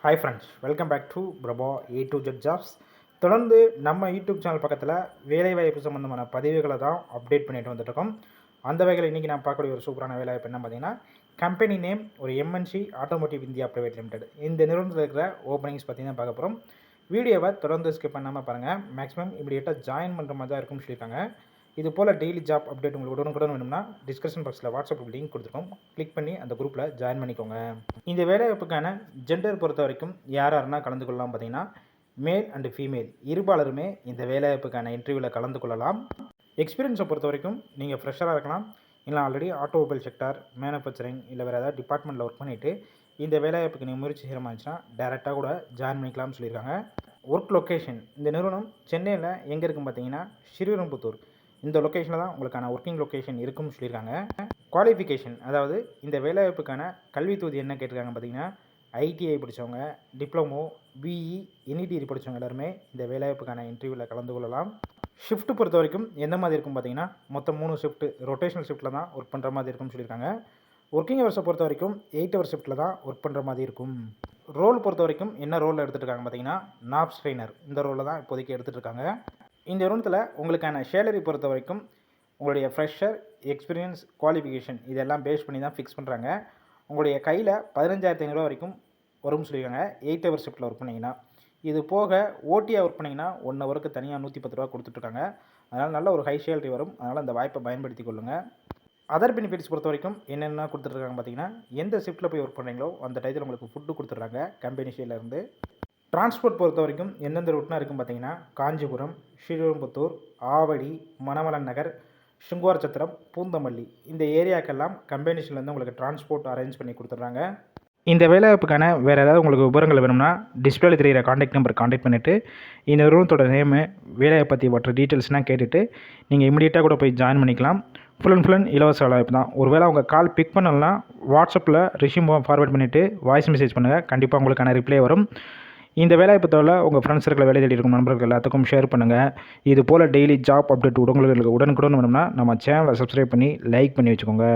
Hi friends, welcome back to Prabha A to Z jobs. தொடர்ந்து நம்ம YouTube channel பக்கத்தில் வேலைவாய்ப்பு சம்மந்தமான பதிவுகளை தான் அப்டேட் பண்ணிட்டு வந்துட்டுருக்கோம். அந்த வகையில் இன்றைக்கி நான் பார்க்கக்கூடிய ஒரு சூப்பரான வேலைவாய்ப்பு என்ன பார்த்தீங்கன்னா, கம்பெனி நேம் ஒரு MNC automotive India private limited. இந்த நிறுவனத்தில் இருக்கிற ஓப்பனிங்ஸ் பார்த்தீங்கன்னா பார்க்க போகிறோம். வீடியோவை தொடர்ந்து ஸ்கிப் பண்ணாமல் பாருங்கள். மேக்ஸிமம் இமீடியட்டாக ஜாயின் பண்ணுற மாதிரி தான் இருக்கும்னு சொல்லியிருக்காங்க. இது போல் டெய்லி ஜாப் அப்டேட் உங்களுக்கு உடனுக்குடன் வேணும்னா டிஸ்கிரிப்ஷன் பாக்ஸில் வாட்ஸ்அப் லிங்க் கொடுத்துருக்கோம். கிளிக் பண்ணி அந்த குரூப்பில் ஜாயின் பண்ணிக்கோங்க. இந்த வேலைவாய்ப்புக்கான ஜெண்டர் பொறுத்த வரைக்கும் யாருன்னா கலந்து கொள்ளலாம் பார்த்தீங்கன்னா, மேல் அண்டு ஃபீமேல் இருபாலருமே இந்த வேலைவாய்ப்புக்கான இன்டர்வியூவில் கலந்து கொள்ளலாம். எக்ஸ்பீரியன்ஸை பொறுத்த வரைக்கும் நீங்கள் ஃப்ரெஷராக இருக்கலாம், இல்லை ஆல்ரெடி ஆட்டோமொபைல் செக்டார், மேனுஃபேக்சரிங் இல்லை வேறு ஏதாவது டிபார்ட்மெண்ட்டில் ஒர்க் பண்ணிவிட்டு இந்த வேலைவாய்ப்புக்கு நீங்கள் முயற்சி செய்கிற மாதிரிச்சுன்னா டேரெக்டாக கூட ஜாயின் பண்ணிக்கலாம்னு சொல்லியிருக்காங்க. ஒர்க் லொக்கேஷன் இந்த நிறுவனம் சென்னையில் எங்கே இருக்குன்னு பார்த்தீங்கன்னா ஸ்ரீரம்புத்தூர். இந்த லொக்கேஷனில் தான் உங்களுக்கான ஒர்க்கிங் லொக்கேஷன் இருக்குன்னு சொல்லியிருக்காங்க. குவாலிஃபிகேஷன் அதாவது இந்த வேலைவாய்ப்புக்கான கல்வி தொகுதி என்ன கேட்டிருக்காங்க பார்த்தீங்கன்னா, ITI படித்தவங்க, டிப்ளமோ, BE, NET படித்தவங்க எல்லாருமே இந்த வேலைவாய்ப்புக்கான இன்டர்வியூவில் கலந்து கொள்ளலாம். ஷிஃப்ட் பொறுத்த வரைக்கும் எந்த மாதிரி இருக்கும் பார்த்தீங்கன்னா, மொத்தம் 3 ஷிஃப்ட்டு ரொட்டேஷனல் ஷிஃப்ட்டில் தான் ஒர்க் பண்ணுற மாதிரி இருக்கும்னு சொல்லியிருக்காங்க. ஒர்க்கிங் ஹவர்ஸை பொறுத்த வரைக்கும் 8 ஹவர் ஷிஃப்ட்டில் தான் ஒர்க் பண்ணுற மாதிரி இருக்கும். ரோல் பொறுத்த வரைக்கும் என்ன ரோலில் எடுத்துகிட்டு இருக்காங்க பார்த்தீங்கன்னா, நாப்ஸ் ட்ரெயினர் இந்த ரோலில் தான் இப்போதைக்கு எடுத்துகிட்டு இருக்காங்க. இந்த நிறுவனத்தில் உங்களுக்கான சேலரி பொறுத்த வரைக்கும் உங்களுடைய ஃப்ரெஷர், எக்ஸ்பீரியன்ஸ், குவாலிஃபிகேஷன் இதெல்லாம் பேஸ் பண்ணி தான் ஃபிக்ஸ் பண்ணுறாங்க. உங்களுடைய கையில் 15,500 வரைக்கும் வரும்னு சொல்லியிருக்காங்க 8 ஹவர் ஷிஃப்ட்டில் ஒர்க் பண்ணிங்கன்னா. இது போக ஓட்டியாக ஒர்க் பண்ணிங்கன்னா 1 ஹவருக்கு தனியாக 110 ரூபா கொடுத்துட்ருக்காங்க. அதனால் நல்ல ஒரு ஹை சேலரி வரும். அதனால் அந்த வாய்ப்பை பயன்படுத்தி கொள்ளுங்கள். அதர் பெனிஃபிட்ஸ் பொறுத்த வரைக்கும் என்னென்ன கொடுத்துட்ருக்காங்க பார்த்தீங்கன்னா, எந்த ஷிஃப்ட்டில் போய் ஒர்க் பண்ணுறீங்களோ அந்த டயத்தில் உங்களுக்கு ஃபுட்டு கொடுத்துட்றாங்க கம்பெனி சைட்லேருந்து. டிரான்ஸ்போர்ட் பொறுத்த வரைக்கும் எந்தெந்த ரூட்னா இருக்கும் பார்த்தீங்கன்னா, காஞ்சிபுரம், ஸ்ரீரம்புத்தூர், ஆவடி, மணவளன் நகர், சுங்குவார் சத்திரம், பூந்தமல்லி இந்த ஏரியாக்கெல்லாம் கம்பெனிஸ்லேருந்து உங்களுக்கு டிரான்ஸ்போர்ட் அரேஞ்ச் பண்ணி கொடுத்துட்றாங்க. இந்த வேலைவாய்ப்புக்கான வேறு ஏதாவது உங்களுக்கு விவரங்கள் வேணும்னா டிஸ்பிளேல தெரிகிற காண்டாக்ட் நம்பர் காண்டாக்ட் பண்ணிவிட்டு இந்த நிறுவனத்தோட நேமு, வேலையை பற்றி மற்ற டீட்டெயில்ஸ்னால் கேட்டுட்டு நீங்கள் இமீடியட்டாக கூட போய் ஜாயின் பண்ணிக்கலாம். ஃபுல் அண்ட் இலவச வேலைவாய்ப்பு தான். ஒரு வேளை அவங்க கால் பிக் பண்ணலன்னா வாட்ஸ்அப்பில் ரெஸ்யூம் ஃபார்வேர்ட் பண்ணிவிட்டு வாய்ஸ் மெசேஜ் பண்ணுங்கள். கண்டிப்பாக உங்களுக்கான ரிப்ளை வரும். இந்த வேலைவாய்ப்பத்தோட உங்கள் ஃப்ரெண்ட்ஸ் இருக்கிற வேலை தேடி இருக்கும் நண்பர்கள் எல்லாத்துக்கும் ஷேர் பண்ணுங்கள். இது போல் டெய்லி ஜாப் அப்டேட் உங்களுக்கு உடனுக்குடன் வேணும்னா நம்ம சேனலை சப்ஸ்கிரைப் பண்ணி லைக் பண்ணி வச்சுக்கோங்க.